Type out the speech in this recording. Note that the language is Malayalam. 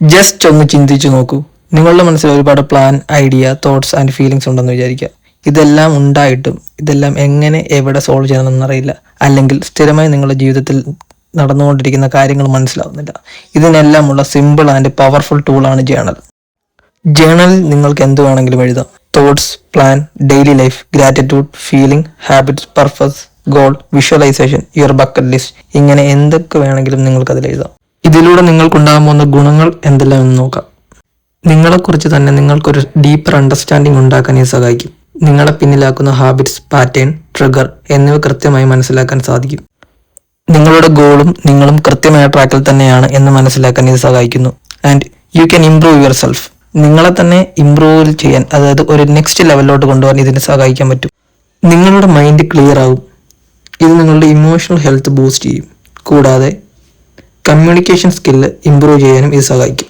ജസ്റ്റ് ഒന്ന് ചിന്തിച്ചു നോക്കൂ. നിങ്ങളുടെ മനസ്സിൽ ഒരുപാട് plan, idea, thoughts and feelings ഉണ്ടെന്ന് വിചാരിക്കുക. ഇതെല്ലാം ഉണ്ടായിട്ടും ഇതെല്ലാം എങ്ങനെ എവിടെ സോൾവ് ചെയ്യണമെന്നറിയില്ല, അല്ലെങ്കിൽ സ്ഥിരമായി നിങ്ങളുടെ ജീവിതത്തിൽ നടന്നുകൊണ്ടിരിക്കുന്ന കാര്യങ്ങൾ മനസ്സിലാവുന്നില്ല. ഇതിനെല്ലാമുള്ള സിമ്പിൾ ആൻഡ് പവർഫുൾ ടൂളാണ് ജേണൽ. ജേണലിൽ നിങ്ങൾക്ക് എന്ത് വേണമെങ്കിലും എഴുതാം. Thoughts, plan, daily life, gratitude, feeling, habits, purpose, goal, visualisation, your bucket list, ഇങ്ങനെ എന്തൊക്കെ വേണമെങ്കിലും നിങ്ങൾക്ക് അതിൽ എഴുതാം. ഇതിലൂടെ നിങ്ങൾക്കുണ്ടാകാൻ പോകുന്ന ഗുണങ്ങൾ എന്തെല്ലാം എന്ന് നോക്കാം. നിങ്ങളെക്കുറിച്ച് തന്നെ നിങ്ങൾക്കൊരു ഡീപ്പർ അണ്ടർസ്റ്റാൻഡിംഗ് ഉണ്ടാക്കാൻ ഇത് സഹായിക്കും. നിങ്ങളെ പിന്നിലാക്കുന്ന ഹാബിറ്റ്സ്, പാറ്റേൺ, ട്രിഗർ എന്നിവ കൃത്യമായി മനസ്സിലാക്കാൻ സാധിക്കും. നിങ്ങളുടെ ഗോളും നിങ്ങളും കൃത്യമായ ട്രാക്കിൽ തന്നെയാണ് എന്ന് മനസ്സിലാക്കാൻ ഇത് സഹായിക്കുന്നു. And you can improve your self. നിങ്ങളെ തന്നെ ഇംപ്രൂവ് ചെയ്യാൻ, അതായത് ഒരു നെക്സ്റ്റ് ലെവലിലോട്ട് കൊണ്ടുപോകാൻ ഇതിന് സഹായിക്കാൻ പറ്റും. നിങ്ങളുടെ മൈൻഡ് ക്ലിയർ ആവും. ഇത് നിങ്ങളുടെ ഇമോഷണൽ ഹെൽത്ത് ബൂസ്റ്റ് ചെയ്യും. കൂടാതെ കമ്മ്യൂണിക്കേഷൻ സ്കില്ല് ഇംപ്രൂവ് ചെയ്യാനും ഇത് സഹായിക്കും.